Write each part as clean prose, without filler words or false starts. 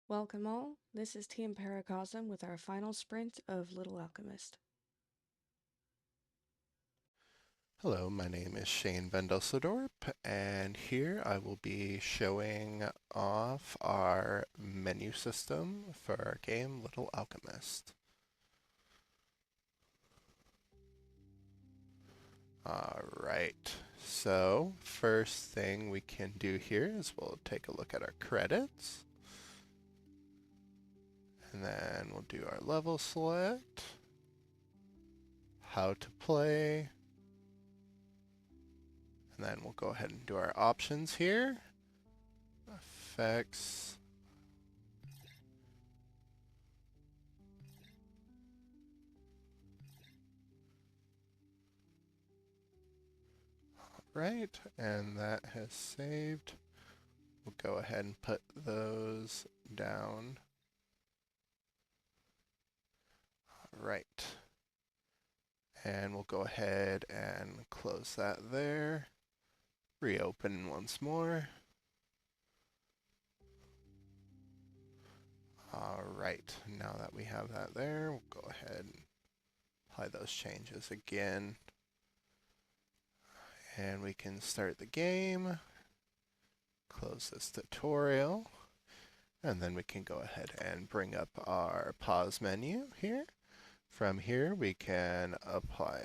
Welcome all, this is Team Paracosm with our final sprint of Little Alchemist. Hello, my name is Shane Van Dusseldorp, and here I will be showing off our menu system for our game Little Alchemist. Alright, so first thing we can do here is we'll take a look at our credits, and then we'll do our level select, how to play, and then we'll go ahead and do our options here, effects, right, and that has saved. We'll go ahead and put those down. Right. And we'll go ahead and close that there. Reopen once more. Alright, now that we have that there, we'll go ahead and apply those changes again. And we can start the game, close this tutorial, and then we can go ahead and bring up our pause menu here. From here, we can apply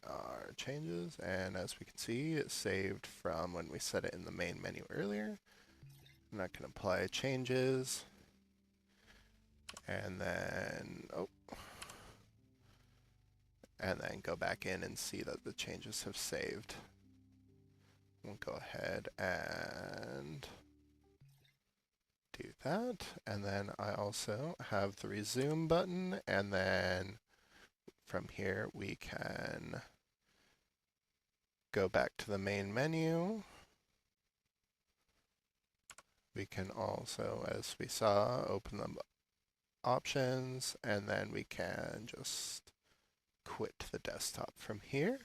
our changes, and as we can see, it's saved from when we set it in the main menu earlier. I'm not going to apply changes, and then, and then go back in and see that the changes have saved. We'll go ahead and do that, and then I also have the resume button, and then from here we can go back to the main menu. We can also, as we saw, open the options, and then we can just quit the desktop from here.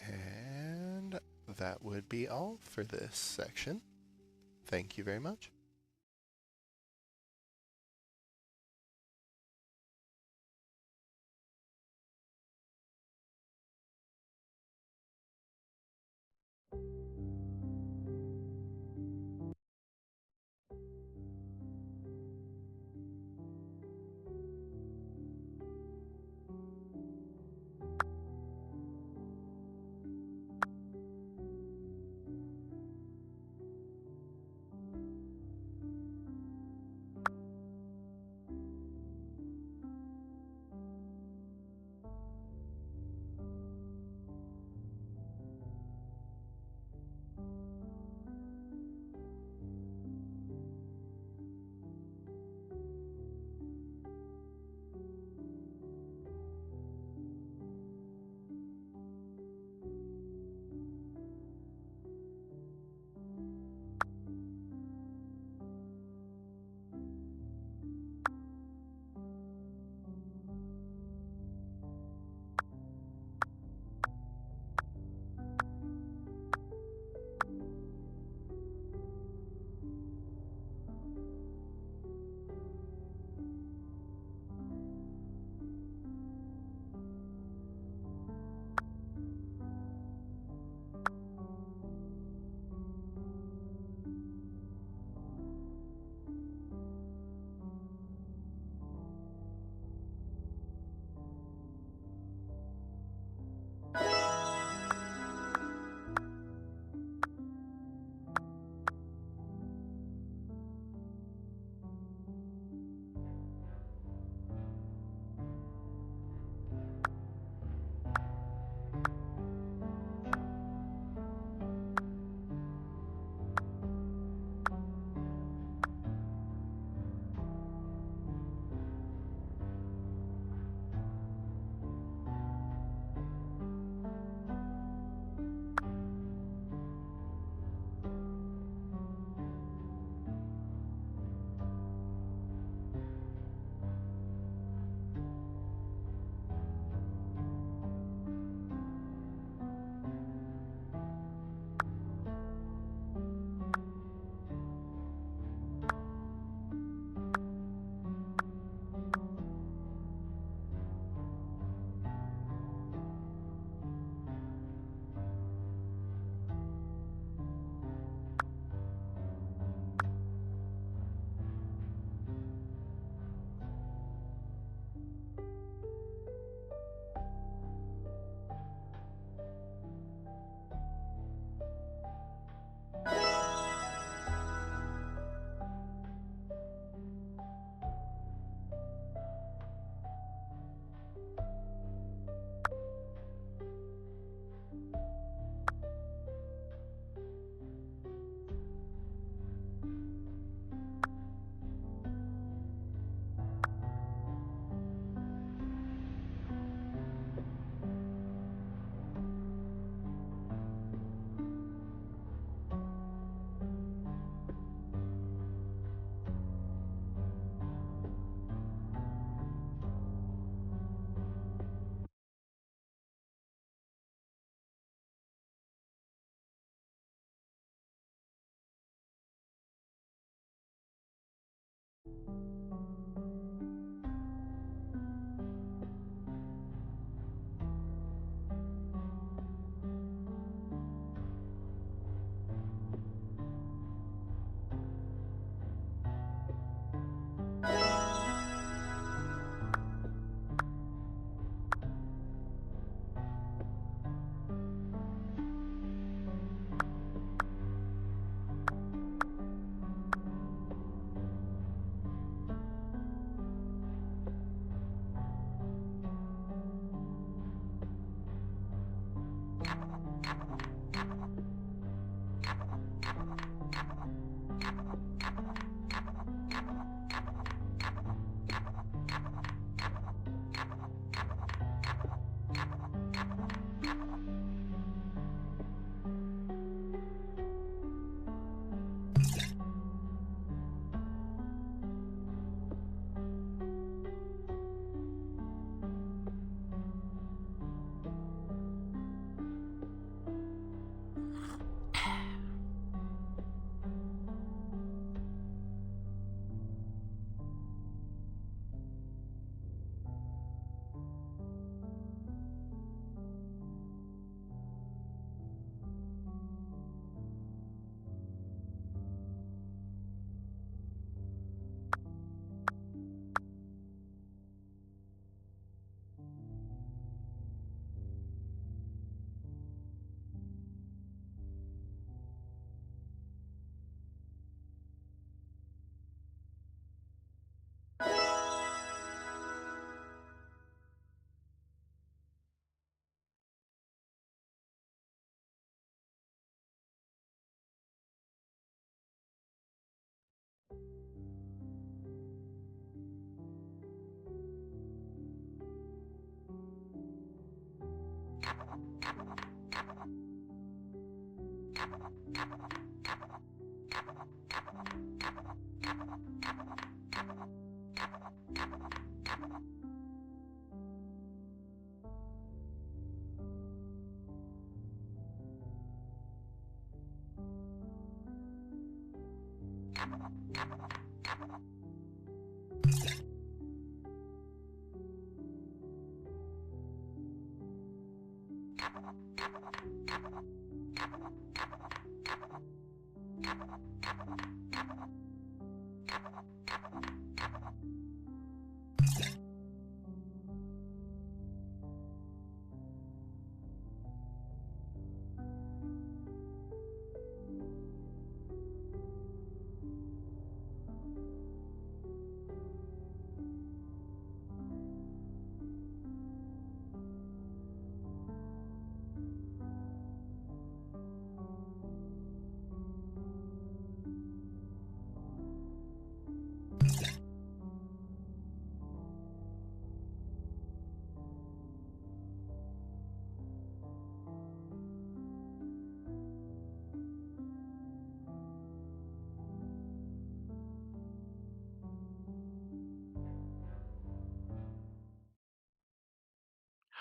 And that would be all for this section. Thank you very much.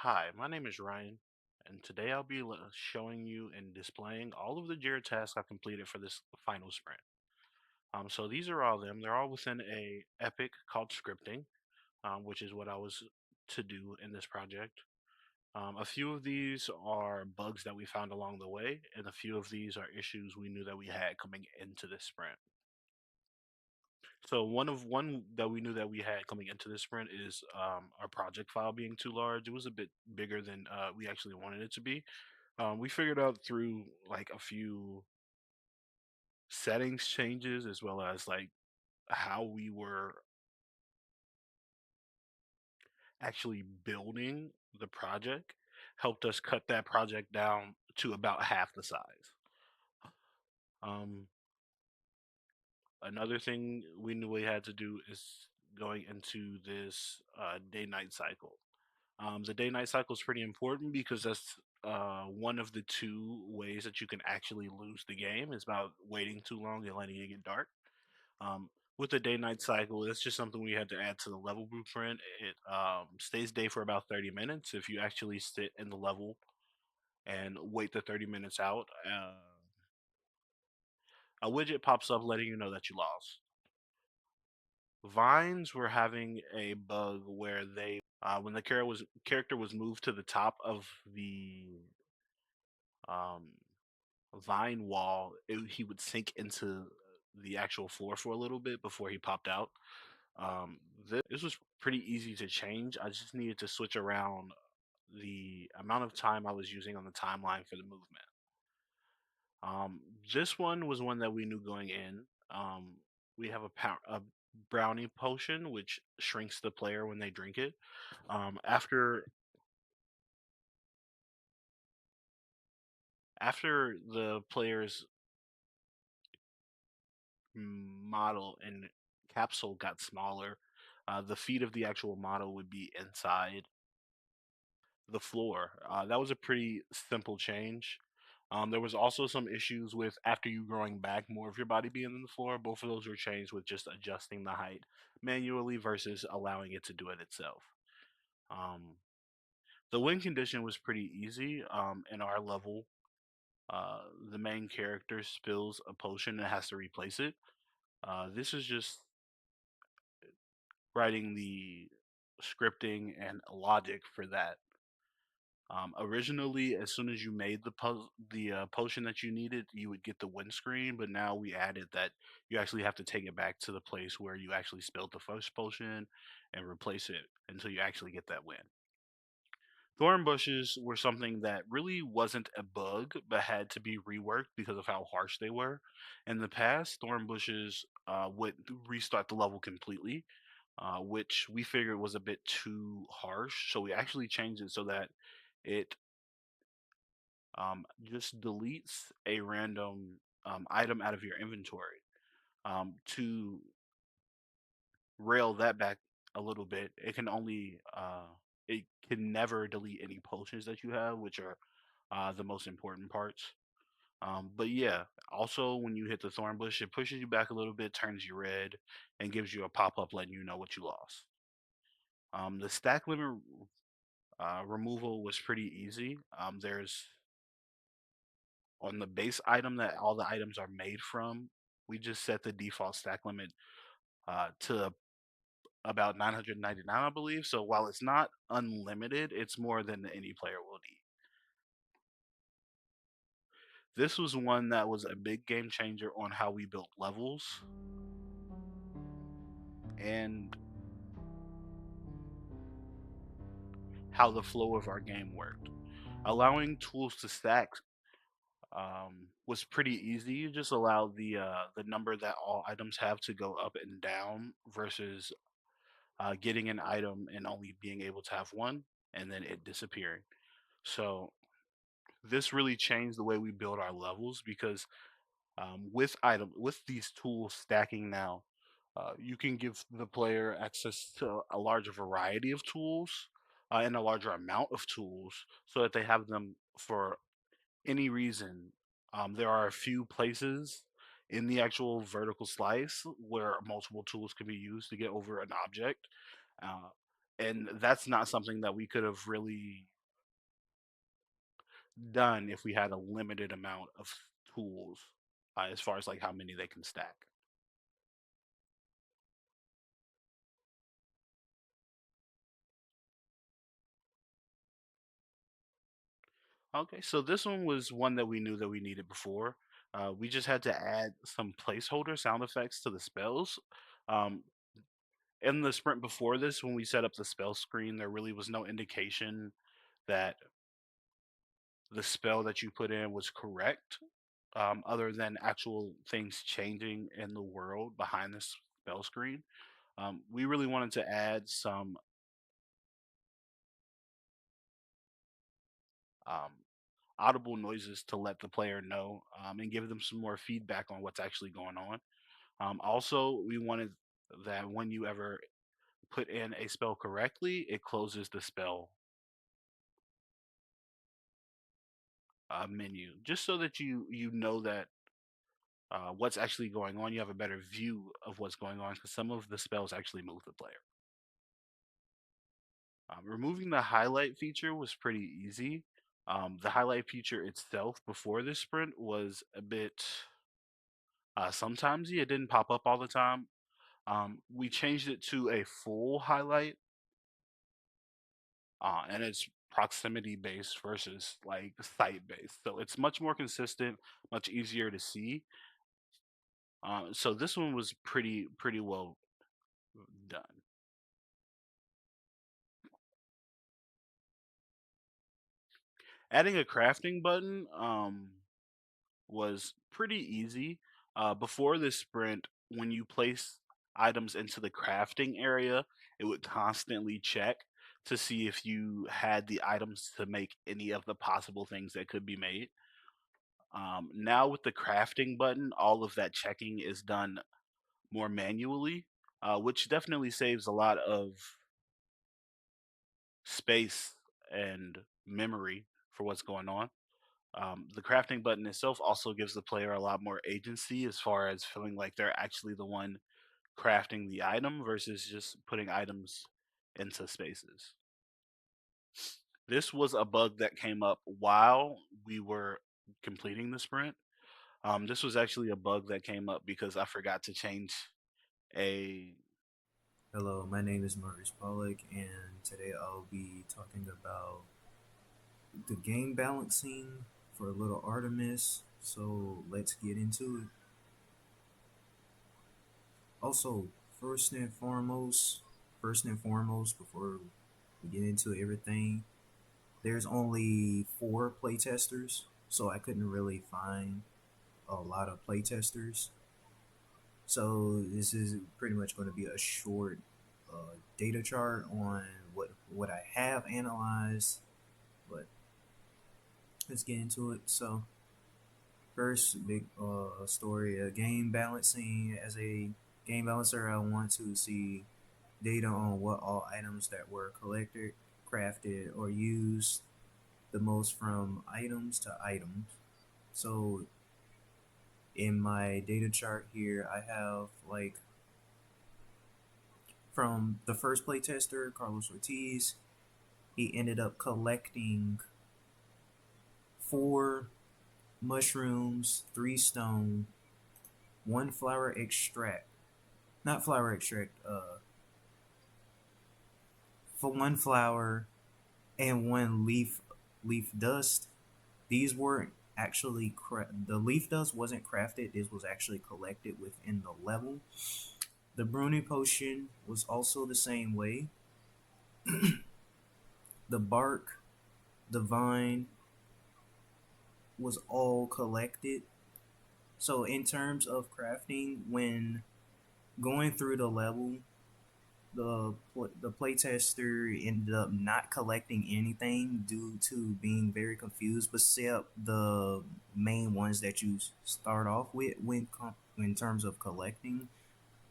Hi, my name is Ryan, and today I'll be showing you and displaying all of the Jira tasks I've completed for this final sprint. So these are all them. They're all within a epic called scripting, which is what I was to do in this project. A few of these are bugs that we found along the way, and a few of these are issues we knew that we had coming into this sprint. So one that we knew that we had coming into this sprint is our project file being too large. It was a bit bigger than we actually wanted it to be. We figured out through like a few settings changes as well as like how we were actually building the project helped us cut that project down to about half the size. Um, Another thing we knew we had to do is going into this day-night cycle. The day-night cycle is pretty important because that's one of the two ways that you can actually lose the game is about waiting too long and letting it get dark. Um, with the day-night cycle, it's just something we had to add to the level blueprint. It stays day for about 30 minutes. If you actually sit in the level and wait the 30 minutes out, a widget pops up letting you know that you lost. Vines were having a bug where when the character was moved to the top of the um, vine wall, he would sink into the actual floor for a little bit before he popped out. Um, this was pretty easy to change. I just needed to switch around the amount of time I was using on the timeline for the movement. Um, this one was one that we knew going in. We have a brownie potion which shrinks the player when they drink it. After the player's model and capsule got smaller, the feet of the actual model would be inside the floor. That was a pretty simple change. There was also some issues with after you growing back, more of your body being on the floor. Both of those were changed with just adjusting the height manually versus allowing it to do it itself. Um, the win condition was pretty easy. In our level, uh, the main character spills a potion and has to replace it. This is just writing the scripting and logic for that. Originally, as soon as you made the potion that you needed, you would get the win screen. But now we added that you actually have to take it back to the place where you actually spilled the first potion and replace it until you actually get that win. Thorn bushes were something that really wasn't a bug, but had to be reworked because of how harsh they were. In the past, thorn bushes would restart the level completely, which we figured was a bit too harsh. So we actually changed it so that it just deletes a random item out of your inventory. To rail that back a little bit, it can never delete any potions that you have, which are the most important parts. But yeah, also when you hit the thorn bush, it pushes you back a little bit, turns you red, and gives you a pop up letting you know what you lost. The stack limit removal was pretty easy. There's on the base item that all the items are made from, we just set the default stack limit to about 999, I believe. So while it's not unlimited, it's more than any player will need. This was one that was a big game changer on how we built levels and how the flow of our game worked. Allowing tools to stack was pretty easy. You just allow the number that all items have to go up and down versus getting an item and only being able to have one and then it disappearing. So this really changed the way we build our levels because with these tools stacking now, you can give the player access to a larger variety of tools and a larger amount of tools so that they have them for any reason. There are a few places in the actual vertical slice where multiple tools can be used to get over an object. Uh, and that's not something that we could have really done if we had a limited amount of tools as far as like how many they can stack. Okay, so this one was one that we knew that we needed before. We just had to add some placeholder sound effects to the spells. Um, in the sprint before this, when we set up the spell screen, there really was no indication that the spell that you put in was correct, other than actual things changing in the world behind this spell screen. We really wanted to add some um, audible noises to let the player know and give them some more feedback on what's actually going on. Also, we wanted that when you ever put in a spell correctly, it closes the spell menu, just so that you know that what's actually going on. You have a better view of what's going on because some of the spells actually move the player. Removing the highlight feature was pretty easy. The highlight feature itself before this sprint was a bit sometimes it didn't pop up all the time. We changed it to a full highlight, and it's proximity based versus like site based. So it's much more consistent, much easier to see. So this one was pretty well done. Adding a crafting button was pretty easy. Before this sprint, when you place items into the crafting area, it would constantly check to see if you had the items to make any of the possible things that could be made. Now with the crafting button, all of that checking is done more manually, which definitely saves a lot of space and memory for what's going on. The crafting button itself also gives the player a lot more agency as far as feeling like they're actually the one crafting the item versus just putting items into spaces. This was a bug that came up while we were completing the sprint. This was actually a bug that came up because I forgot to change a. Hello, my name is Maurice Pollock, and today I'll be talking about the game balancing for Little Artemis. So let's get into it. Also, first and foremost, before we get into everything, there's only 4 playtesters, so I couldn't really find a lot of playtesters. So this is pretty much going to be a short data chart on what I have analyzed, but let's get into it. So first, big story: game balancing. As a game balancer, I want to see data on what all items that were collected, crafted, or used the most from items to items. So in my data chart here, I have like from the first playtester, Carlos Ortiz, he ended up collecting 4 mushrooms, 3 stone, 1 flower extract, not flower extract, for 1 flower and 1 leaf dust. These weren't actually the leaf dust wasn't crafted. This was actually collected within the level. The Bruni potion was also the same way. The bark, the vine was all collected. So in terms of crafting, when going through the level, the playtester ended up not collecting anything due to being very confused, except the main ones that you start off with in terms of collecting.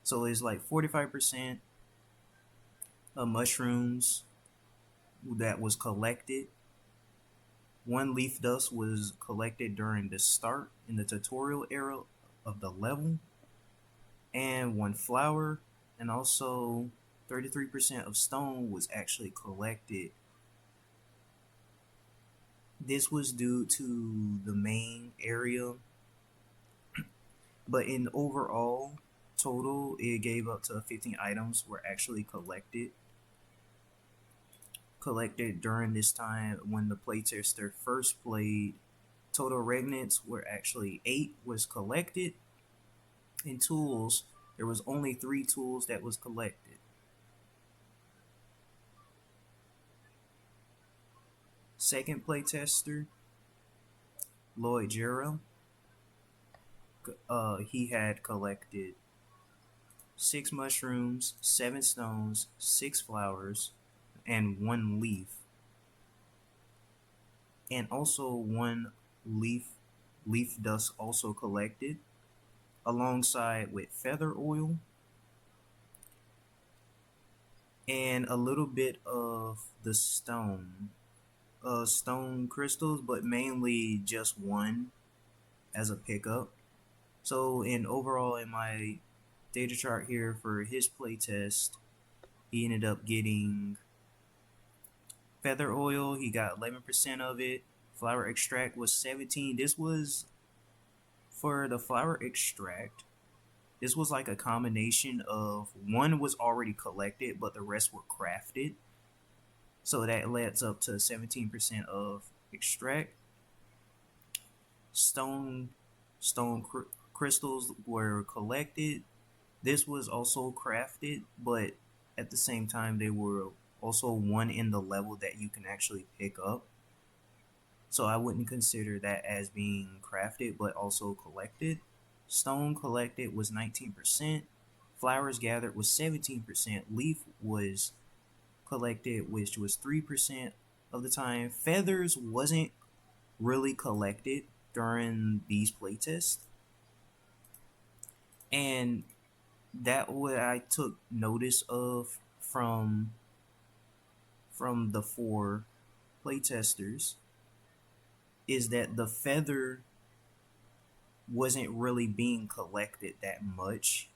So it's like 45% of mushrooms that was collected. 1 leaf dust was collected during the start in the tutorial era of the level, and 1 flower, and also 33% of stone was actually collected. This was due to the main area, but in overall total, it gave up to 15 items were actually collected during this time when the playtester first played. Total regnants were actually 8 was collected. In tools, there was only 3 tools that was collected. Second playtester, Lloyd Jira, he had collected 6 mushrooms, 7 stones, 6 flowers, and 1 leaf, and also 1 leaf dust also collected, alongside with feather oil and a little bit of the stone crystals, but mainly just 1 as a pickup. So in overall, in my data chart here for his playtest, he ended up getting feather oil. He got 11% of it. Flower extract was 17. This was for the flower extract. this was like a combination of one was already collected, but the rest were crafted. So that adds up to 17% of extract. Stone crystals were collected. This was also crafted, but at the same time, they were also one in the level that you can actually pick up. So I wouldn't consider that as being crafted, but also collected. Stone collected was 19%. Flowers gathered was 17%. Leaf was collected, which was 3% of the time. Feathers wasn't really collected during these playtests. And that what I took notice of from the 4 playtesters is that the feather wasn't really being collected that much.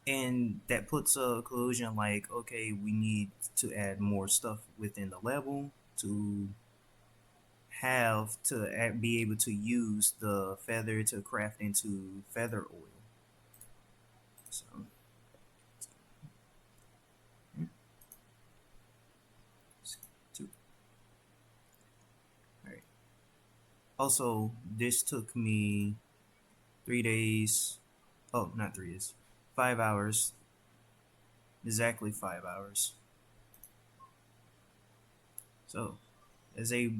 And that puts a conclusion like, okay, we need to add more stuff within the level to be able to use the feather to craft into feather oil. So, all right. Also, this took me 3 days. Oh, not 3 days. 5 hours. Exactly 5 hours. So, as a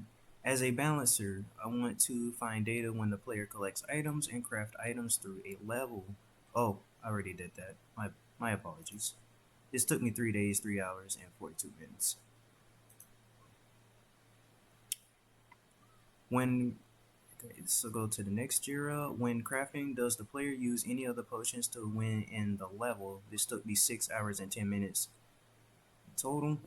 balancer, I want to find data when the player collects items and craft items through a level. Oh, I already did that. My apologies. This took me 3 days, 3 hours, and 42 minutes. So go to the next Jira. When crafting, does the player use any other potions to win in the level? This took me 6 hours and 10 minutes total.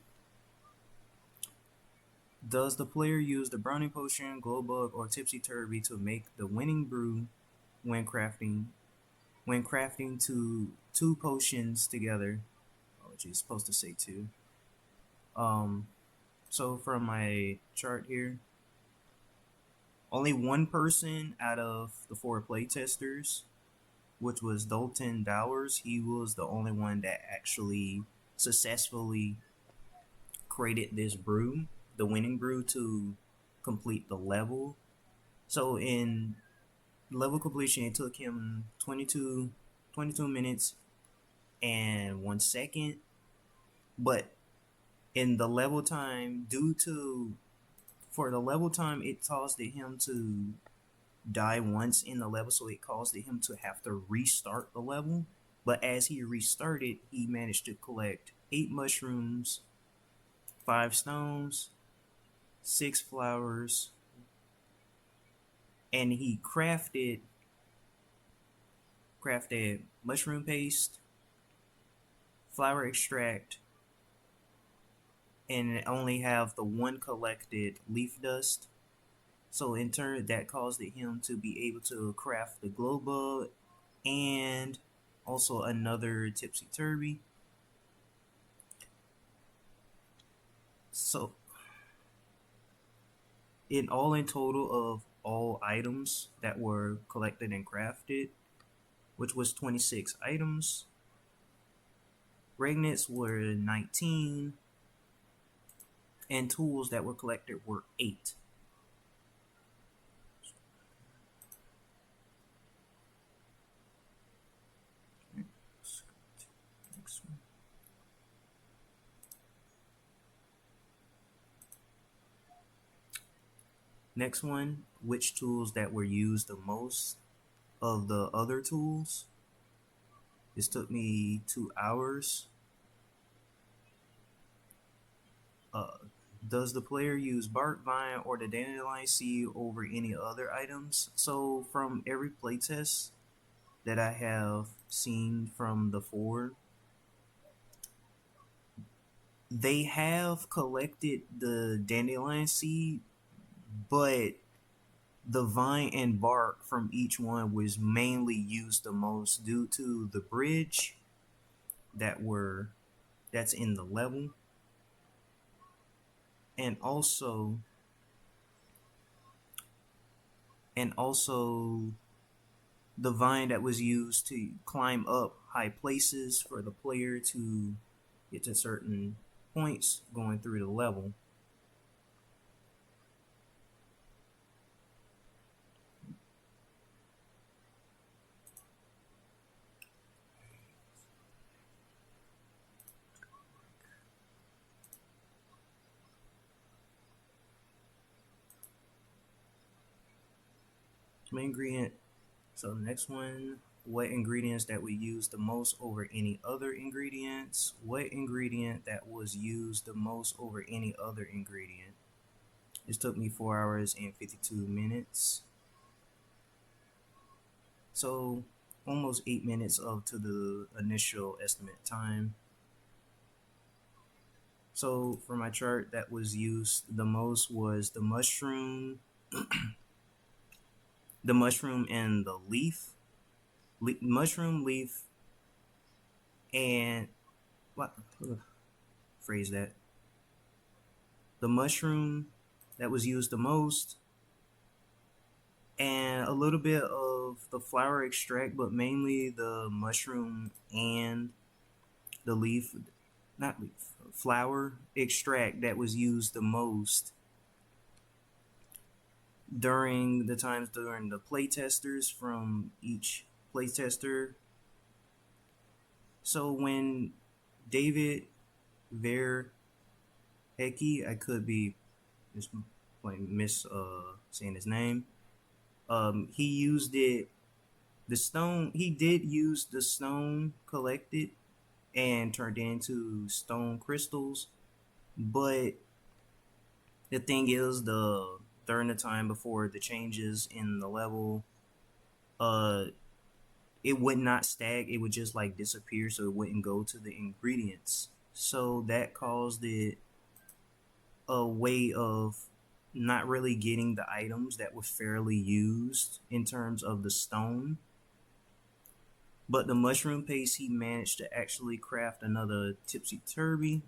Does the player use the browning potion, glow bug, or tipsy turvy to make the winning brew when crafting? When crafting two potions together. Oh, geez, supposed to say 2. So from my chart here, only one person out of the 4 playtesters, which was Dalton Dowers, he was the only one that actually successfully created this brew, the winning brew, to complete the level. So in level completion, it took him 22 minutes and 1 second. But in the level time, for the level time, it caused him to die once in the level, so it caused him to have to restart the level. But as he restarted, he managed to collect 8 mushrooms, 5 stones, 6 flowers, and he crafted mushroom paste, flower extract, and only have the 1 collected leaf dust. So in turn, that caused him to be able to craft the glow bug and also another tipsy turvy. So in total of all items that were collected and crafted, which was 26 items, regnets were 19, and tools that were collected were 8. Next one, which tools that were used the most of the other tools. This took me 2 hours. Does the player use bark, vine, or the dandelion seed over any other items? So from every playtest that I have seen from the 4, they have collected the dandelion seed, but the vine and bark from each one was mainly used the most due to the bridge that's in the level, and also the vine that was used to climb up high places for the player to get to certain points going through the level. Main ingredient. So the next one, what ingredients that we use the most over any other ingredients? What ingredient that was used the most over any other ingredient? This took me 4 hours and 52 minutes. So almost 8 minutes up to the initial estimate time. So for my chart, that was used the most was the mushroom, the mushroom and the leaf, mushroom, leaf, and what? Phrase that. The mushroom that was used the most, and a little bit of the flower extract, but mainly the mushroom and the leaf, not leaf, flower extract that was used the most during the times during the playtesters from each playtester. So when David Verhecke, I could be saying his name. He used it. The stone. He did use the stone collected and turned it into stone crystals. But the thing is, during the time before the changes in the level, it would not stack. It would just like disappear, so it wouldn't go to the ingredients. So that caused it a way of not really getting the items that were fairly used in terms of the stone. But the mushroom paste, he managed to actually craft another tipsy-turvy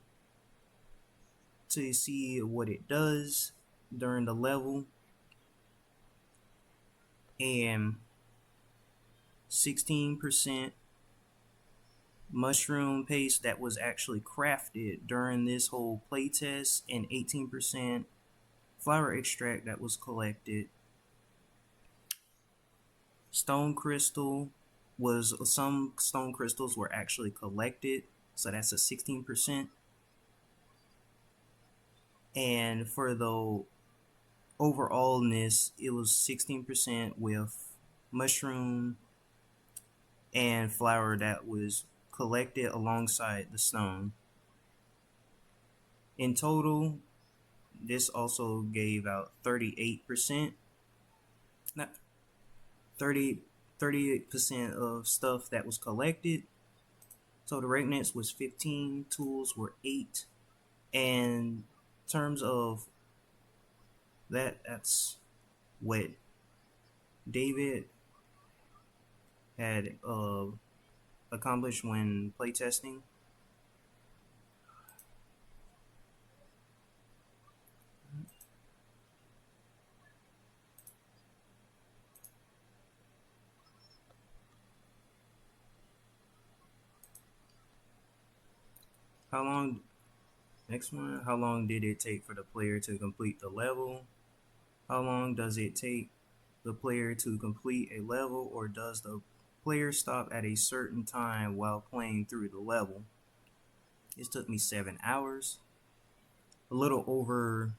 to see what it does during the level. And 16% mushroom paste that was actually crafted during this whole playtest, and 18% flower extract that was collected. Stone crystal was, some stone crystals were actually collected, so that's a 16%. And for the overallness, it was 16% with mushroom and flower that was collected alongside the stone. In total, this also gave out 38%, not 38% of stuff that was collected. So the regnants was 15, tools were 8, and in terms of that's what David had accomplished when playtesting. How long? Next one. How long did it take for the player to complete the level? How long does it take the player to complete a level, or does the player stop at a certain time while playing through the level? This took me 7 hours, a little over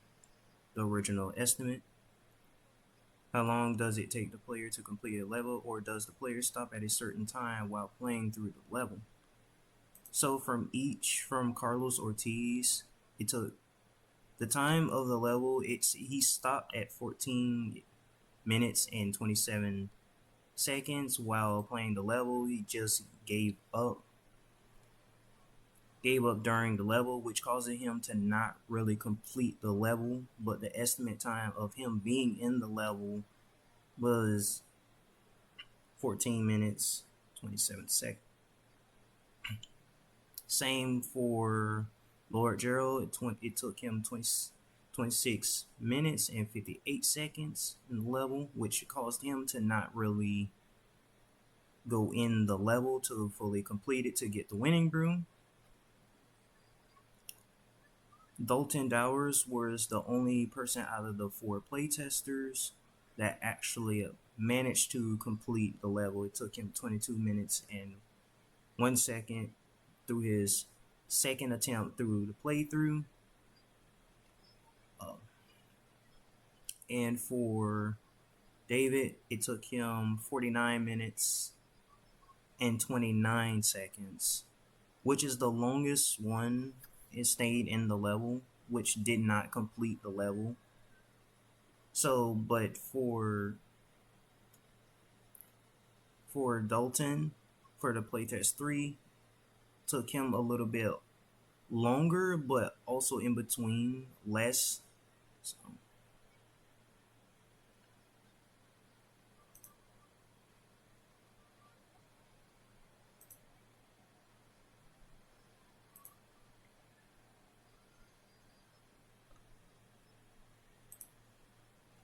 the original estimate. How long does it take the player to complete a level, or does the player stop at a certain time while playing through the level? So from Carlos Ortiz, it took the time of the level. He stopped at 14 minutes and 27 seconds while playing the level. He just gave up during the level, which caused him to not really complete the level. But the estimate time of him being in the level was 14 minutes 27 seconds. Same for Lord Gerald. It took him 26 minutes and 58 seconds in the level, which caused him to not really go in the level to fully complete it to get the winning brew. Dalton Dowers was the only person out of the 4 playtesters that actually managed to complete the level. It took him 22 minutes and 1 second through his second attempt through the playthrough. And for David, it took him 49 minutes and 29 seconds, which is the longest one. It stayed in the level, which did not complete the level. So, but for Dalton, for the playtest 3, took him a little bit longer, but also in between less. So,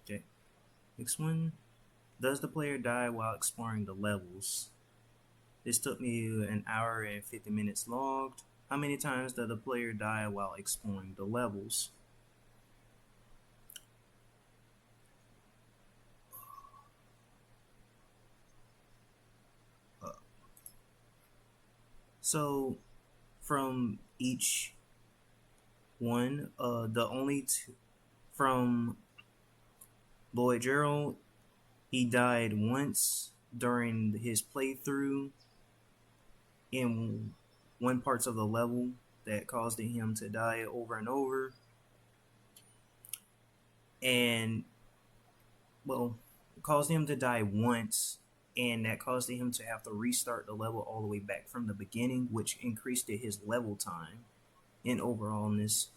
okay. Next one. Does the player die while exploring the levels? This took me an hour and 50 minutes logged. How many times does the player die while exploring the levels? So, from each one, the only two from Lloyd Gerald, he died once during his playthrough in one parts of the level that caused him to die over and over. And, well, caused him to die once, and that caused him to have to restart the level all the way back from the beginning, which increased his level time in overallness.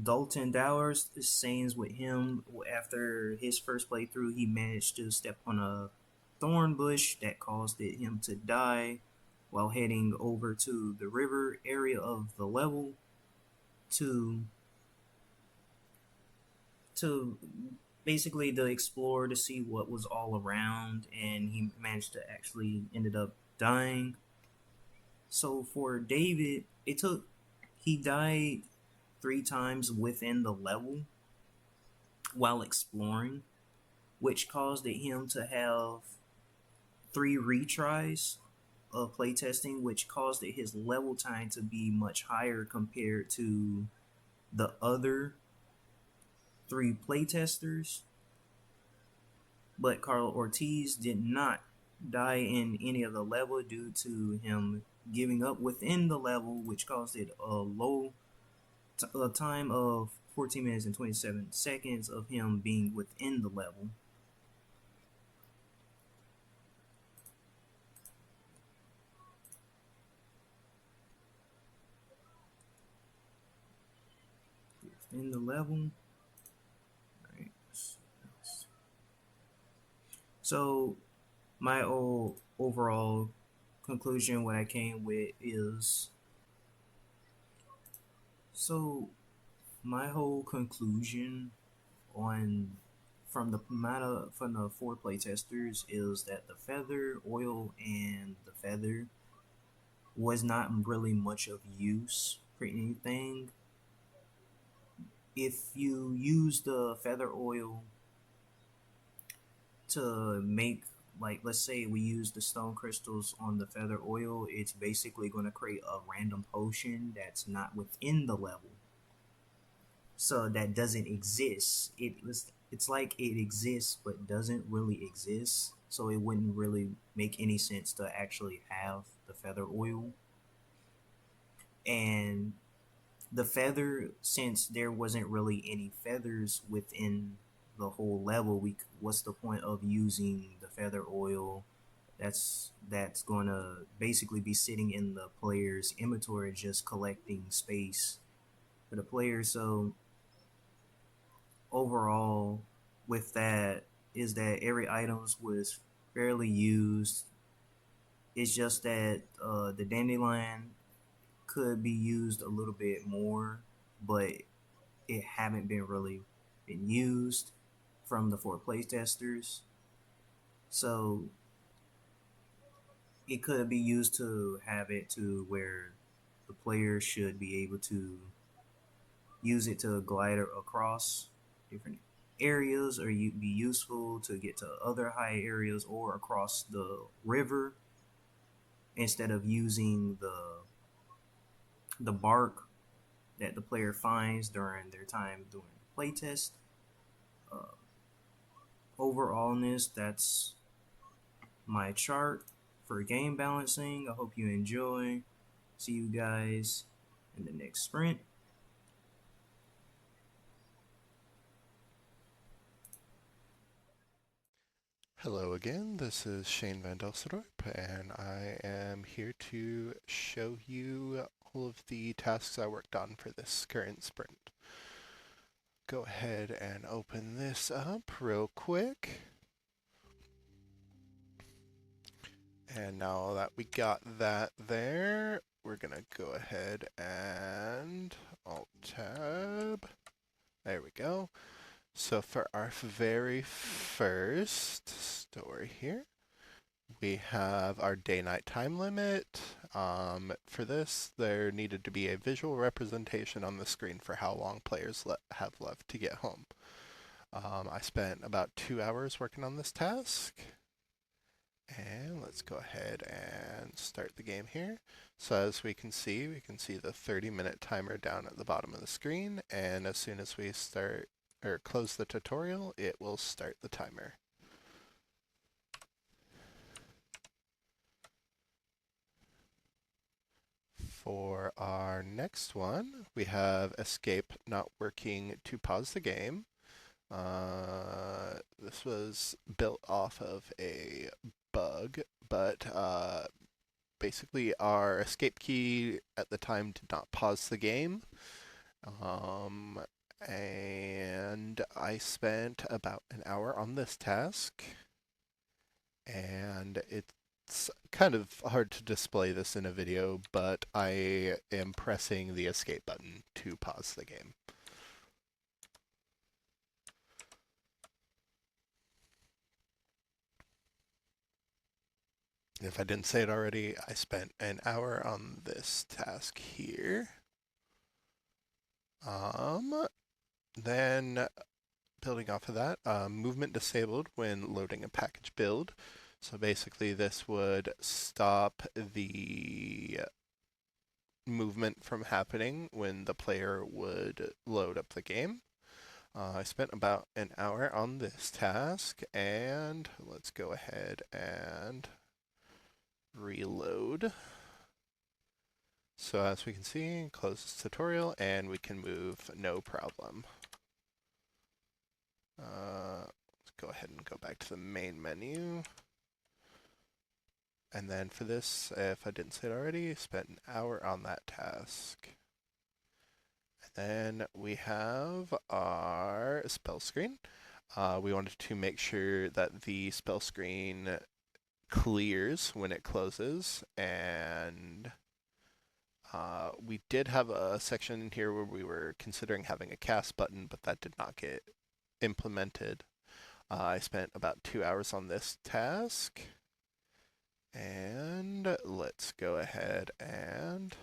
Dalton Dowers, the same with him. After his first playthrough, he managed to step on a thorn bush that caused him to die while heading over to the river area of the level to basically to explore to see what was all around, and he managed to actually ended up dying. So for David, he died 3 times within the level while exploring, which caused him to have 3 retries of playtesting, which caused his level time to be much higher compared to the other 3 playtesters. But Carl Ortiz did not die in any of the level due to him giving up within the level, which caused it a time of 14 minutes and 27 seconds of him being within the level. Within the level. All right. So my overall conclusion, what I came with is, so my whole conclusion from the 4 playtesters is that the feather, oil, and the feather was not really much of use for anything. If you use the feather oil to make, like, let's say we use the stone crystals on the feather oil, it's basically going to create a random potion that's not within the level. So that doesn't exist. It's like it exists but doesn't really exist. So it wouldn't really make any sense to actually have the feather oil. And the feather, since there wasn't really any feathers within the whole level, what's the point of using the feather oil that's going to basically be sitting in the player's inventory, just collecting space for the player? So overall with that is that every items was fairly used. It's just that the dandelion could be used a little bit more, but it haven't been really been used from the 4 playtesters. So it could be used to have it to where the player should be able to use it to glide across different areas, or you be useful to get to other high areas or across the river instead of using the bark that the player finds during their time doing the playtest. Uh, Overallness, that's my chart for game balancing. I hope you enjoy. See you guys in the next sprint. Hello again, this is Shane Van Dusseldorp, and I am here to show you all of the tasks I worked on for this current sprint. Go ahead and open this up real quick. And now that we got that there, we're gonna go ahead and Alt-Tab. There we go. So for our very first story here, we have our day-night time limit. For this, there needed to be a visual representation on the screen for how long players have left to get home. I spent about 2 hours working on this task. And let's go ahead and start the game here. So as we can see the 30-minute timer down at the bottom of the screen, and as soon as we start or close the tutorial, it will start the timer. For our next one, we have escape not working to pause the game. This was built off of a bug, but basically our escape key at the time did not pause the game. And I spent about an hour on this task, and it's kind of hard to display this in a video, but I am pressing the escape button to pause the game. If I didn't say it already, I spent an hour on this task here. Then building off of that, movement disabled when loading a package build. So basically this would stop the movement from happening when the player would load up the game. I spent about an hour on this task, and let's go ahead and reload. So as we can see, close this tutorial, and we can move no problem. Let's go ahead and go back to the main menu. And then for this, if I didn't say it already, spent an hour on that task. And then we have our spell screen. We wanted to make sure that the spell screen clears when it closes, and we did have a section in here where we were considering having a cast button, but that did not get implemented. I spent about 2 hours on this task, and let's go ahead and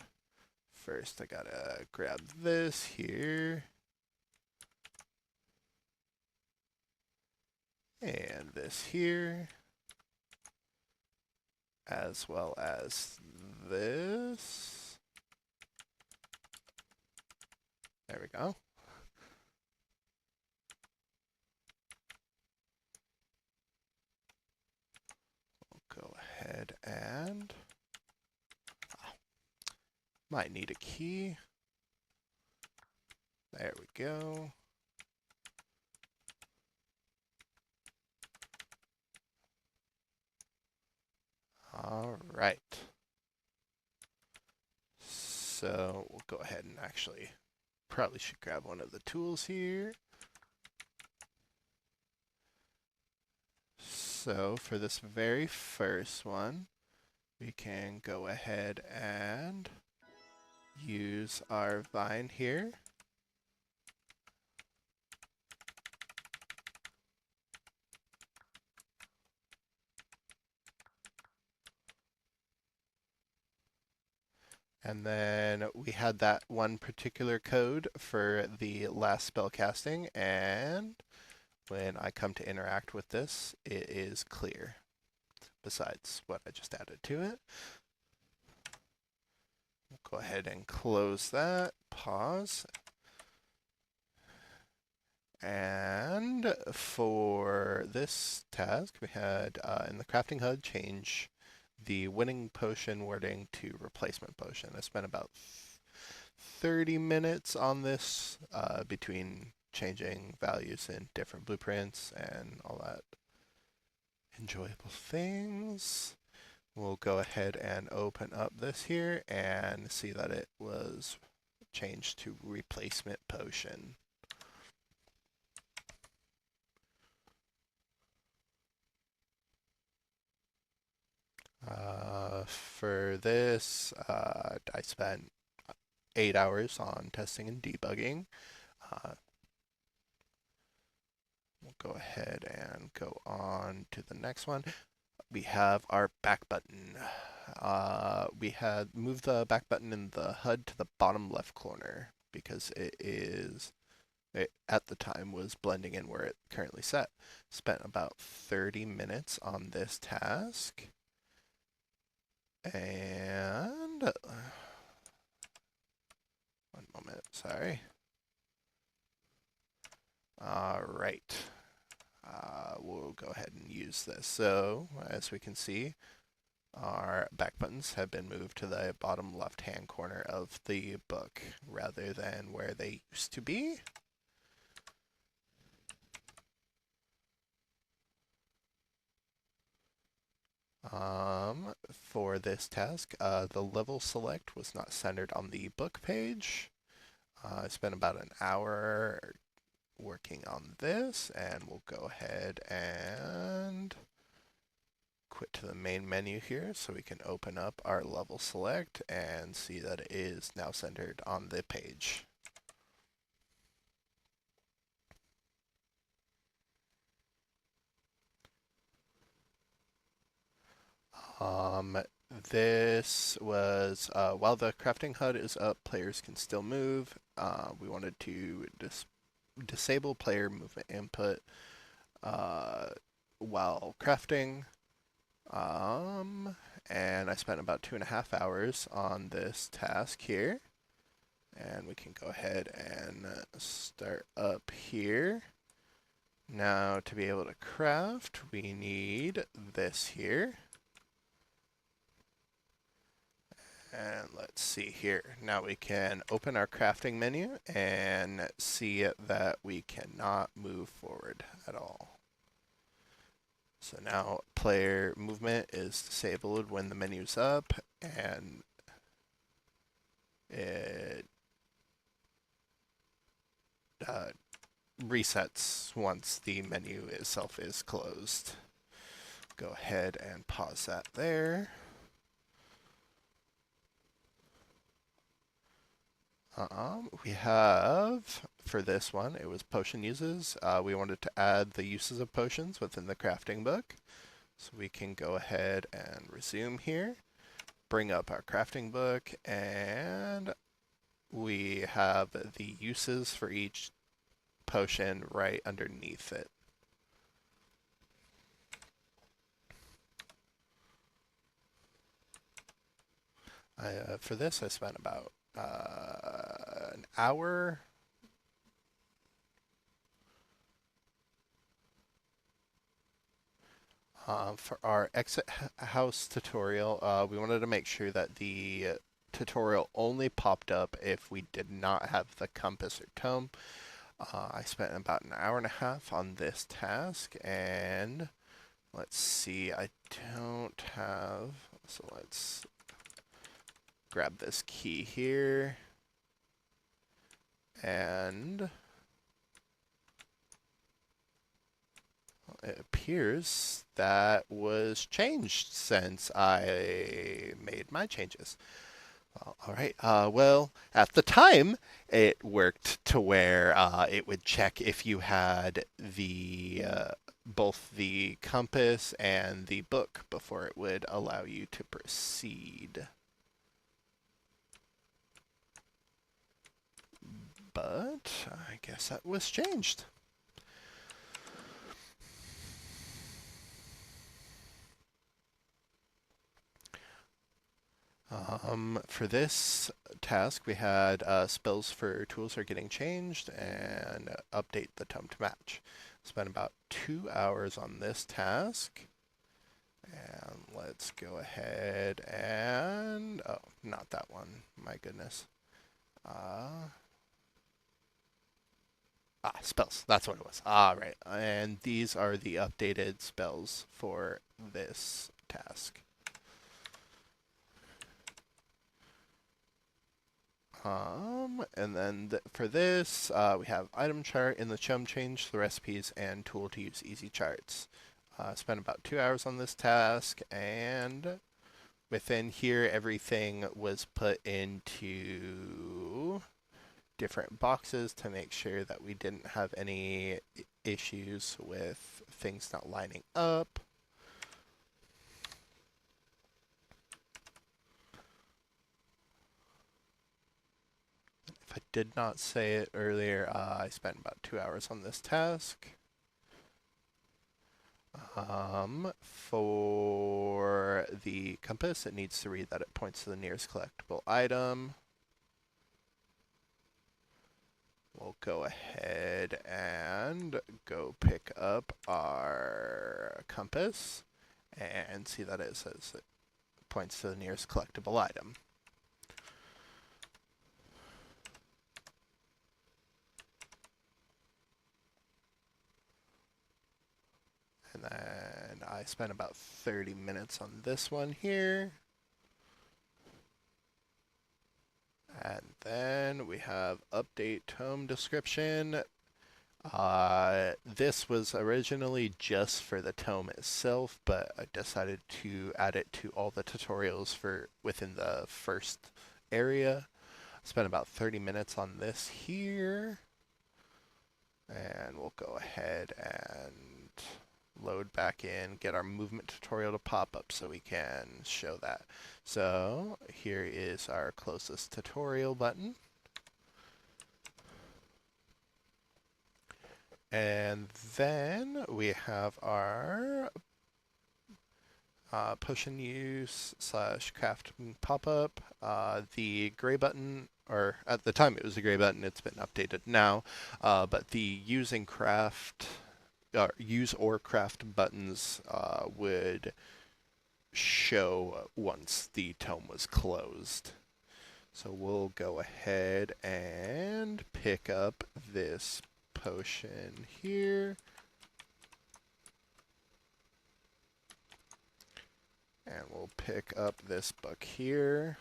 first I gotta grab this here and this here, as well as this. There we go. We'll go ahead and might need a key. There we go. All right. So we'll go ahead and actually probably should grab one of the tools here. So for this very first one, we can go ahead and use our vine here. And then we had that one particular code for the last spell casting, and when I come to interact with this, it is clear, besides what I just added to it. We'll go ahead and close that, pause. And for this task, we had in the crafting HUD change the winning potion wording to replacement potion. I spent about 30 minutes on this between changing values in different blueprints and all that enjoyable things. We'll go ahead and open up this here and see that it was changed to replacement potion. For this, I spent 8 hours on testing and debugging. We'll go ahead and go on to the next one. We have our back button. We had moved the back button in the HUD to the bottom left corner because it at the time was blending in where it currently set. Spent about 30 minutes on this task. And one moment, sorry. All right. We'll go ahead and use this. So, as we can see, our back buttons have been moved to the bottom left-hand corner of the book rather than where they used to be. For this task, the level select was not centered on the book page. I spent about an hour working on this, and we'll go ahead and quit to the main menu here so we can open up our level select and see that it is now centered on the page. This was, while the crafting HUD is up, players can still move. We wanted to disable player movement input while crafting. And I spent about 2.5 hours on this task here. And we can go ahead and start up here. Now, to be able to craft, we need this here. And let's see here. Now we can open our crafting menu and see that we cannot move forward at all. So now player movement is disabled when the menu's up, and it resets once the menu itself is closed. Go ahead and pause that there. We have, for this one, it was potion uses. We wanted to add the uses of potions within the crafting book. So we can go ahead and resume here, bring up our crafting book, and we have the uses for each potion right underneath it. For this, I spent about an hour. For our exit house tutorial, we wanted to make sure that the tutorial only popped up if we did not have the compass or tome. I spent about an hour and a half on this task, and let's see, I don't have, so let's grab this key here, and it appears that was changed since I made my changes. All right. Well, at the time, it worked to where it would check if you had the both the compass and the book before it would allow you to proceed. but I guess that was changed. For this task, we had spells for tools are getting changed and update the tome to match. Spent about 2 hours on this task. And let's go ahead and... oh, not that one. My goodness. Spells. That's what it was. Right. And these are the updated spells for this task. And then for this, we have item chart in the chum change, the recipes, and tool to use easy charts. Spent about 2 hours on this task, and within here, everything was put into different boxes to make sure that we didn't have any issues with things not lining up. If I did not say it earlier, I spent about 2 hours on this task. For the compass, it needs to read that it points to the nearest collectible item. We'll go ahead and go pick up our compass and see that it says it points to the nearest collectible item. And then I spent about 30 minutes on this one here. And then we have update tome description. This was originally just for the tome itself, but I decided to add it to all the tutorials for within the first area. Spent about 30 minutes on this here. And we'll go ahead and load back in, get our movement tutorial to pop up so we can show that. So here is our closest tutorial button. And then we have our potion use / craft pop-up. The gray button, or at the time it was the gray button, it's been updated now, but the use or craft buttons would show once the tome was closed. So we'll go ahead and pick up this potion here. And we'll pick up this book here.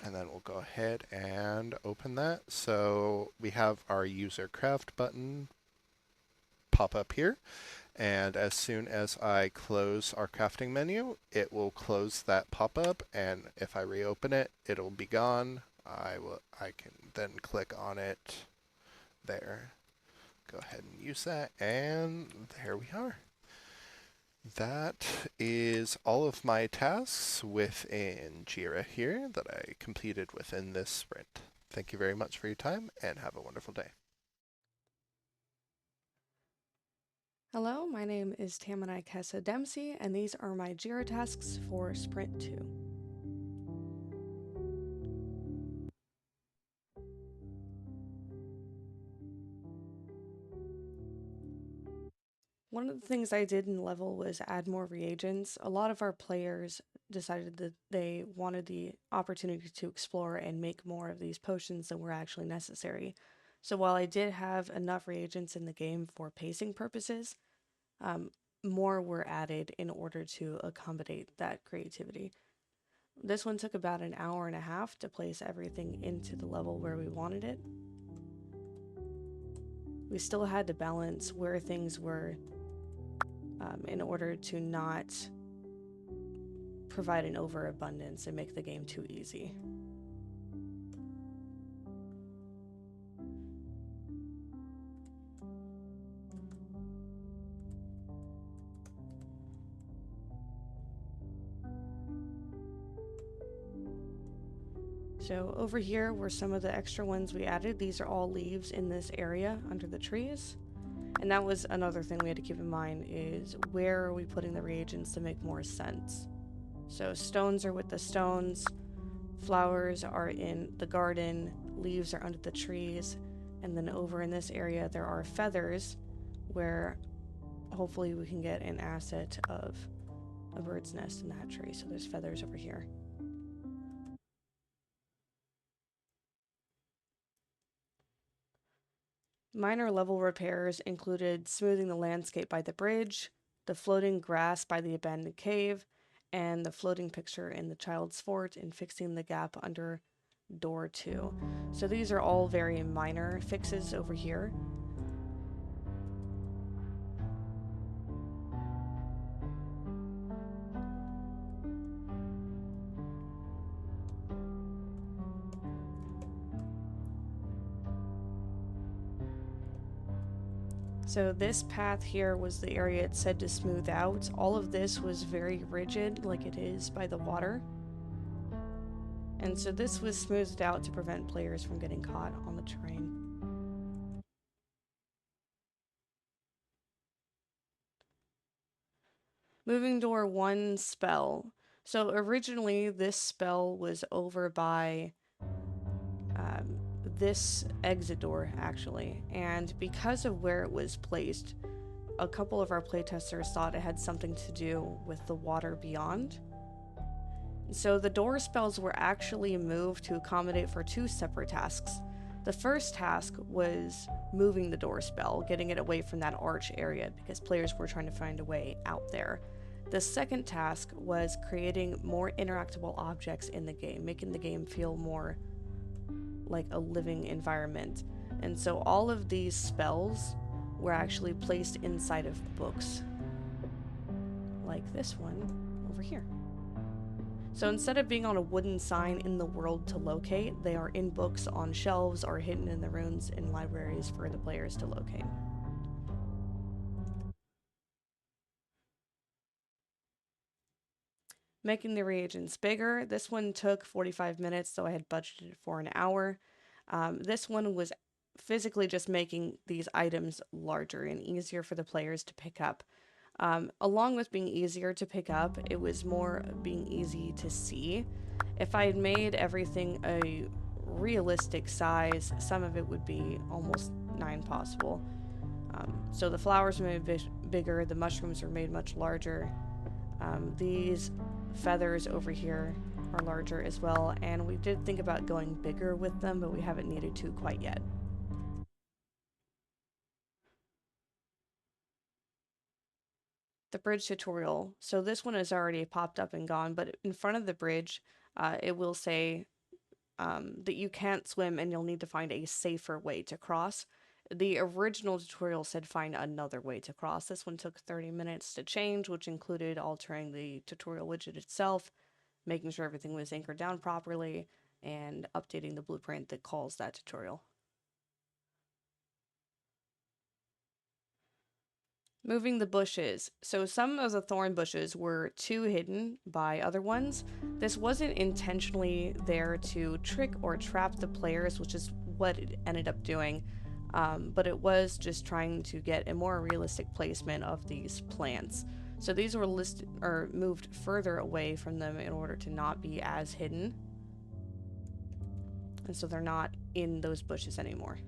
And then we'll go ahead and open that. So we have our user craft button pop up here. And as soon as I close our crafting menu, it will close that pop-up. And if I reopen it, it'll be gone. I can then click on it there. Go ahead and use that. And there we are. That is all of my tasks within Jira here that I completed within this sprint. Thank you very much for your time and have a wonderful day. Hello, my name is TaminiKessa Dempsey, and these are my Jira tasks for Sprint 2. One of the things I did in level was add more reagents. A lot of our players decided that they wanted the opportunity to explore and make more of these potions than were actually necessary. So while I did have enough reagents in the game for pacing purposes, more were added in order to accommodate that creativity. This one took about an hour and a half to place everything into the level where we wanted it. We still had to balance where things were in order to not provide an overabundance and make the game too easy. So over here were some of the extra ones we added. These are all leaves in this area under the trees. And that was another thing we had to keep in mind, is where are we putting the reagents to make more sense. So stones are with the stones, flowers are in the garden, leaves are under the trees, and then over in this area there are feathers where hopefully we can get an asset of a bird's nest in that tree. So there's feathers over here. Minor level repairs included smoothing the landscape by the bridge, the floating grass by the abandoned cave, and the floating picture in the child's fort, and fixing the gap under door 2. So these are all very minor fixes over here. So this path here was the area it said to smooth out. All of this was very rigid, like it is by the water. And so this was smoothed out to prevent players from getting caught on the terrain. Moving door 1 spell. So originally this spell was over by this exit door, actually. And because of where it was placed, a couple of our playtesters thought it had something to do with the water beyond. So the door spells were actually moved to accommodate for 2 separate tasks. The first task was moving the door spell, getting it away from that arch area, because players were trying to find a way out there. The second task was creating more interactable objects in the game, making the game feel more like a living environment. And so all of these spells were actually placed inside of books, like this one over here. So instead of being on a wooden sign in the world to locate, they are in books on shelves or hidden in the runes in libraries for the players to locate. Making the reagents bigger. This one took 45 minutes, so I had budgeted for an hour. This one was physically just making these items larger and easier for the players to pick up. Along with being easier to pick up, it was more being easy to see. If I had made everything a realistic size, some of it would be almost nigh impossible. So the flowers were made bigger, the mushrooms were made much larger. These feathers over here are larger as well, and we did think about going bigger with them, but we haven't needed to quite yet. The bridge tutorial. So this one has already popped up and gone, but in front of the bridge, it will say that you can't swim and you'll need to find a safer way to cross. The original tutorial said find another way to cross. This one took 30 minutes to change, which included altering the tutorial widget itself, making sure everything was anchored down properly, and updating the blueprint that calls that tutorial. Moving the bushes. So some of the thorn bushes were too hidden by other ones. This wasn't intentionally there to trick or trap the players, which is what it ended up doing. But it was just trying to get a more realistic placement of these plants. So these were listed or moved further away from them in order to not be as hidden. And so they're not in those bushes anymore.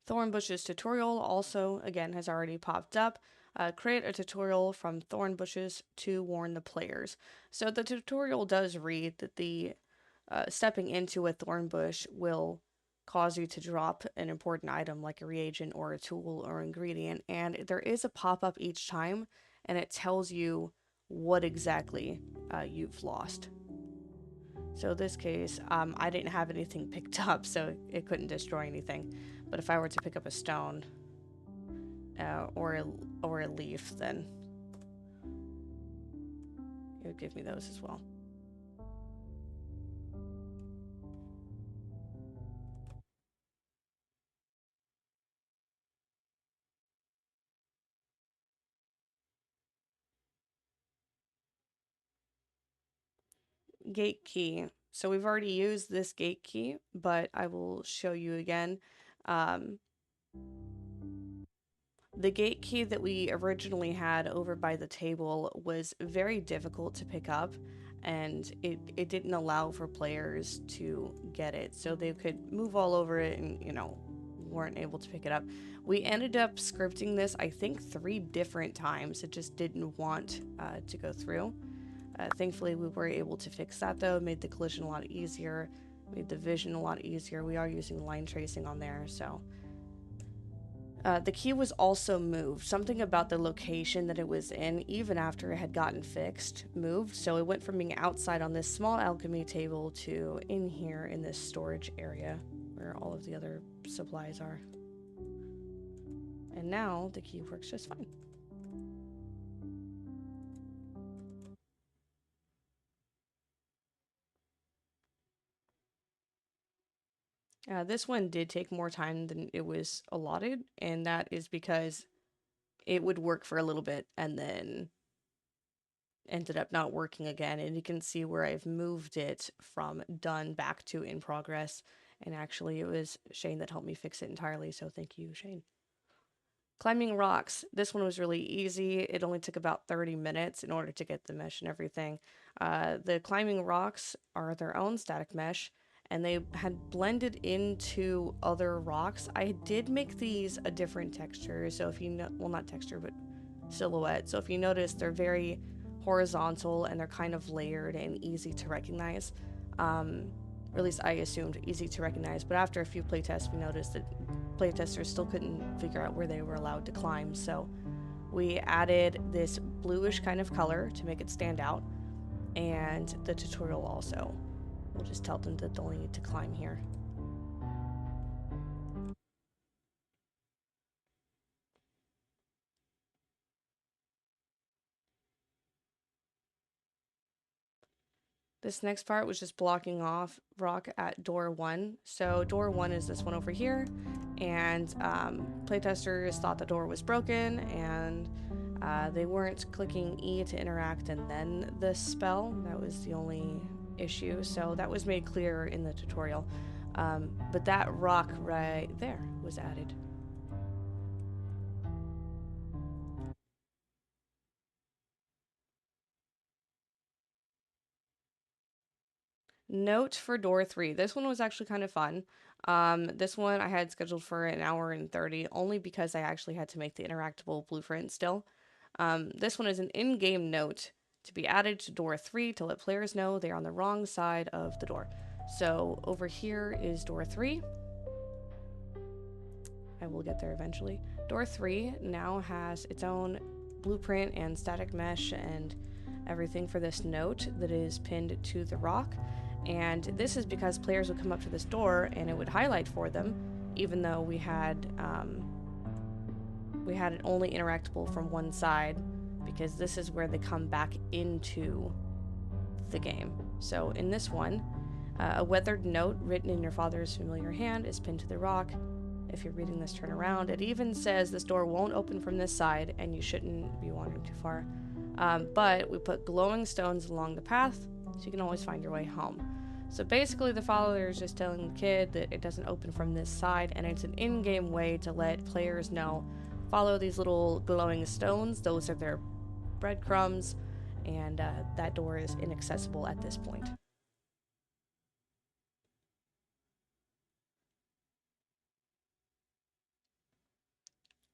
Thorn bushes tutorial also, again, has already popped up. Create a tutorial from thorn bushes to warn the players. So the tutorial does read that the stepping into a thorn bush will cause you to drop an important item like a reagent or a tool or ingredient, and there is a pop-up each time, and it tells you what exactly you've lost. So in this case, I didn't have anything picked up, so it couldn't destroy anything. But if I were to pick up a stone or a leaf, then it would give me those as well. gate key. So we've already used this gate key, but I will show you again. Um, the gate key that we originally had over by the table was very difficult to pick up, and it didn't allow for players to get it. So they could move all over it and, weren't able to pick it up. We ended up scripting this, I think, 3 different times. It just didn't want to go through. Thankfully, we were able to fix that, though. It made the collision a lot easier, made the vision a lot easier. We are using line tracing on there, so... the key was also moved. Something about the location that it was in, even after it had gotten fixed, moved. So it went from being outside on this small alchemy table to in here in this storage area where all of the other supplies are. And now the key works just fine. This one did take more time than it was allotted, and that is because it would work for a little bit and then ended up not working again. And you can see where I've moved it from done back to in progress. And actually, it was Shane that helped me fix it entirely, so thank you, Shane. Climbing rocks. This one was really easy. It only took about 30 minutes in order to get the mesh and everything. The climbing rocks are their own static mesh, and they had blended into other rocks. I did make these a different texture, so if you know, well, not texture, but silhouette. So if you notice, they're very horizontal and they're kind of layered and easy to recognize. Or at least I assumed easy to recognize, but after a few playtests, we noticed that playtesters still couldn't figure out where they were allowed to climb, so we added this bluish kind of color to make it stand out, and the tutorial also will just tell them that they'll need to climb here. This next part was just blocking off rock at door 1. So door 1 is this one over here, and playtesters thought the door was broken, and they weren't clicking E to interact and then the spell. That was the only issue, so that was made clear in the tutorial. But that rock right there was added. Note for door 3. This one was actually kind of fun. This one I had scheduled for an hour and 30, only because I actually had to make the interactable blueprint still. This one is an in-game note to be added to door 3 to let players know they're on the wrong side of the door. So over here is door 3. I will get there eventually. Door 3 now has its own blueprint and static mesh and everything for this note that is pinned to the rock. And this is because players would come up to this door and it would highlight for them, even though we had it only interactable from one side, because this is where they come back into the game. So in this one, a weathered note written in your father's familiar hand is pinned to the rock. If you're reading this, turn around. It even says this door won't open from this side and you shouldn't be wandering too far. But we put glowing stones along the path so you can always find your way home. So basically the father is just telling the kid that it doesn't open from this side, and it's an in-game way to let players know, follow these little glowing stones, those are their breadcrumbs, and that door is inaccessible at this point.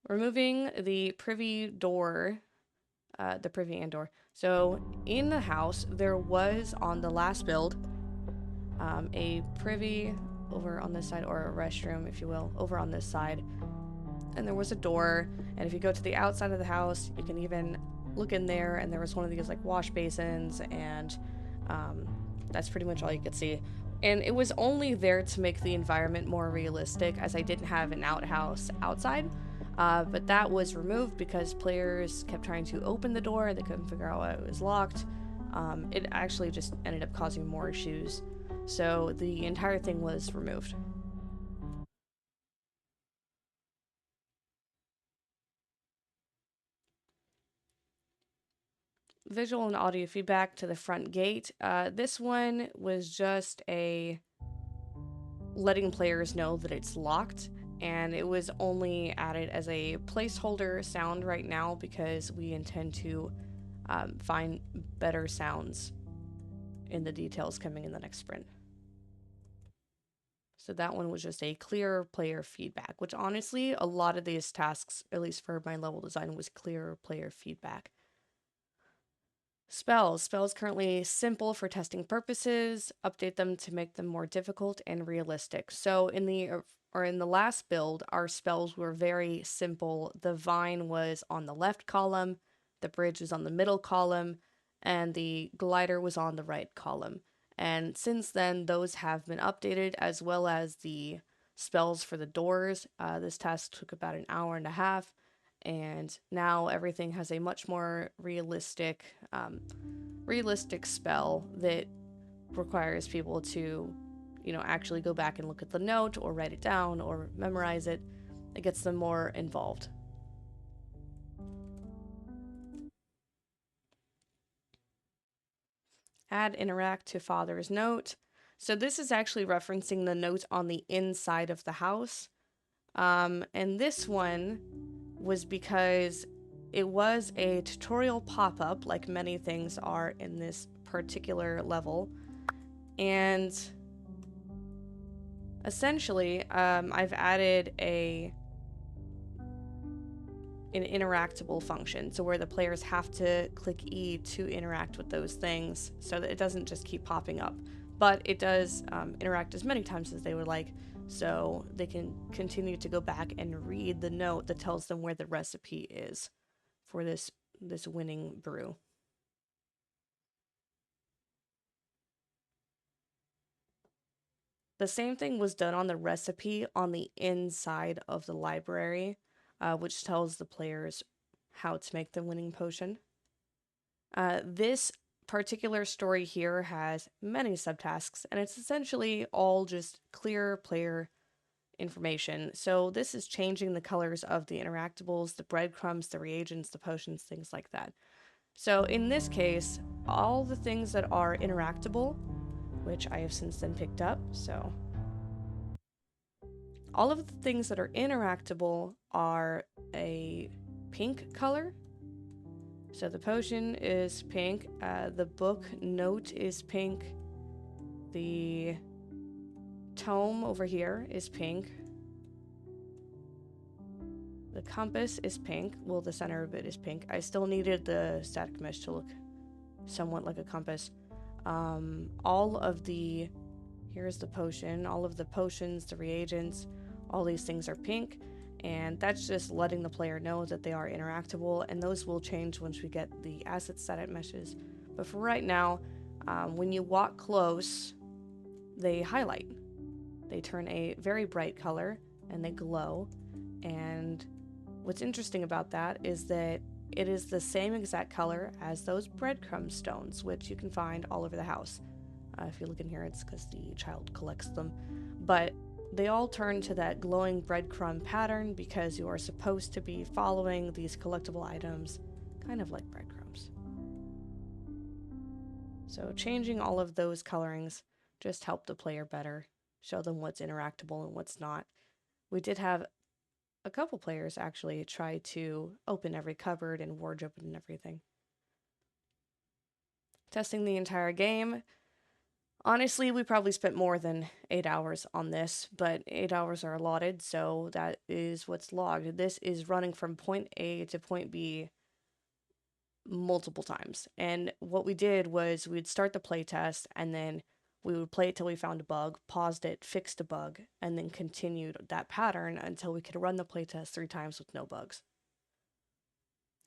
Removing the privy door, the privy and door. So in the house, there was on the last build a privy over on this side, or a restroom, if you will, over on this side. And there was a door, and if you go to the outside of the house, you can even look in there, and there was one of these like wash basins, and that's pretty much all you could see. And it was only there to make the environment more realistic, as I didn't have an outhouse outside. But that was removed because players kept trying to open the door, they couldn't figure out why it was locked. It actually just ended up causing more issues. So the entire thing was removed. visual and audio feedback to the front gate. This one was just a letting players know that it's locked, and it was only added as a placeholder sound right now because we intend to find better sounds in the details coming in the next sprint. So that one was just a clear player feedback, which honestly, a lot of these tasks, at least for my level design, was clear player feedback. Spells currently simple for testing purposes. Update them to make them more difficult and realistic. So in the last build, our spells were very simple. The vine was on the left column, the bridge was on the middle column, and the glider was on the right column. And since then, those have been updated, as well as the spells for the doors. This task took about an hour and a half, and now everything has a much more realistic spell that requires people to, actually go back and look at the note or write it down or memorize it. It gets them more involved. Add interact to father's note. So this is actually referencing the note on the inside of the house. And this one was because it was a tutorial pop-up, like many things are in this particular level. And essentially, I've added an interactable function, so where the players have to click E to interact with those things, so that it doesn't just keep popping up. But it does interact as many times as they would like, so they can continue to go back and read the note that tells them where the recipe is for this winning brew. The same thing was done on the recipe on the inside of the library, which tells the players how to make the winning potion. This particular story here has many subtasks, and it's essentially all just clear player information. So this is changing the colors of the interactables, the breadcrumbs, the reagents, the potions, things like that. So in this case, all the things that are interactable, which I have since then picked up, so all of the things that are interactable are a pink color. So the potion is pink, the book note is pink, the tome over here is pink, the compass is pink, well, the center of it is pink. I still needed the static mesh to look somewhat like a compass. Here's the potion, all of the potions, the reagents, all these things are pink, and that's just letting the player know that they are interactable, and those will change once we get the asset static meshes. But for right now, when you walk close, they highlight. They turn a very bright color, and they glow, and what's interesting about that is that it is the same exact color as those breadcrumb stones, which you can find all over the house. If you look in here, it's because the child collects them. But they all turn to that glowing breadcrumb pattern because you are supposed to be following these collectible items, kind of like breadcrumbs. So changing all of those colorings just helped the player better, show them what's interactable and what's not. We did have a couple players actually try to open every cupboard and wardrobe and everything. Testing the entire game. Honestly, we probably spent more than 8 hours on this, but 8 hours are allotted, so that is what's logged. This is running from point A to point B multiple times. And what we did was we'd start the playtest, and then we would play it till we found a bug, paused it, fixed a bug, and then continued that pattern until we could run the playtest 3 times with no bugs.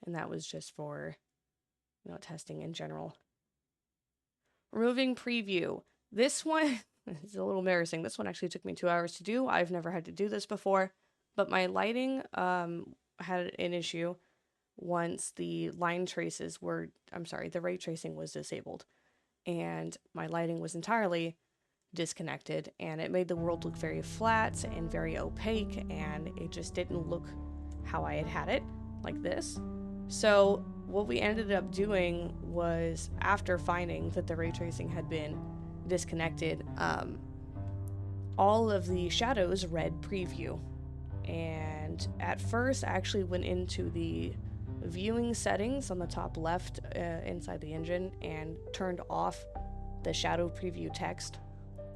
And that was just for, testing in general. Removing preview. This one is a little embarrassing. This one actually took me 2 hours to do. I've never had to do this before, but my lighting had an issue once the the ray tracing was disabled, and my lighting was entirely disconnected, and it made the world look very flat and very opaque, and it just didn't look how I had it, like this. So what we ended up doing was, after finding that the ray tracing had been disconnected, all of the shadows read preview. And at first, I actually went into the viewing settings on the top left inside the engine and turned off the shadow preview text.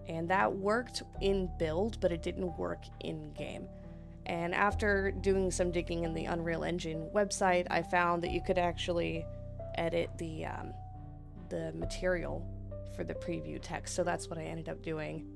And that worked in build, but it didn't work in game. And after doing some digging in the Unreal Engine website, I found that you could actually edit the material for the preview text. So that's what I ended up doing.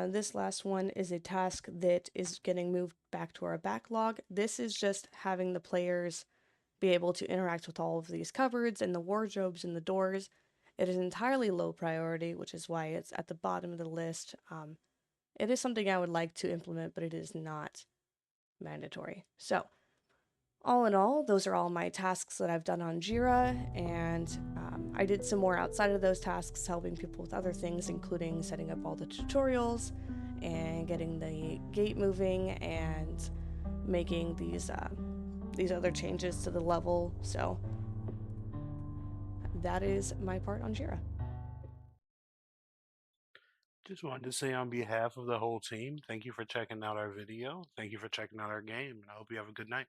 This last one is a task that is getting moved back to our backlog. This is just having the players be able to interact with all of these cupboards and the wardrobes and the doors. It is entirely low priority, which is why it's at the bottom of the list. It is something I would like to implement, but it is not mandatory. So, all in all, those are all my tasks that I've done on Jira, and I did some more outside of those tasks, helping people with other things, including setting up all the tutorials and getting the gate moving and making these other changes to the level. So that is my part on Jira. Just wanted to say on behalf of the whole team, thank you for checking out our video. Thank you for checking out our game, and I hope you have a good night.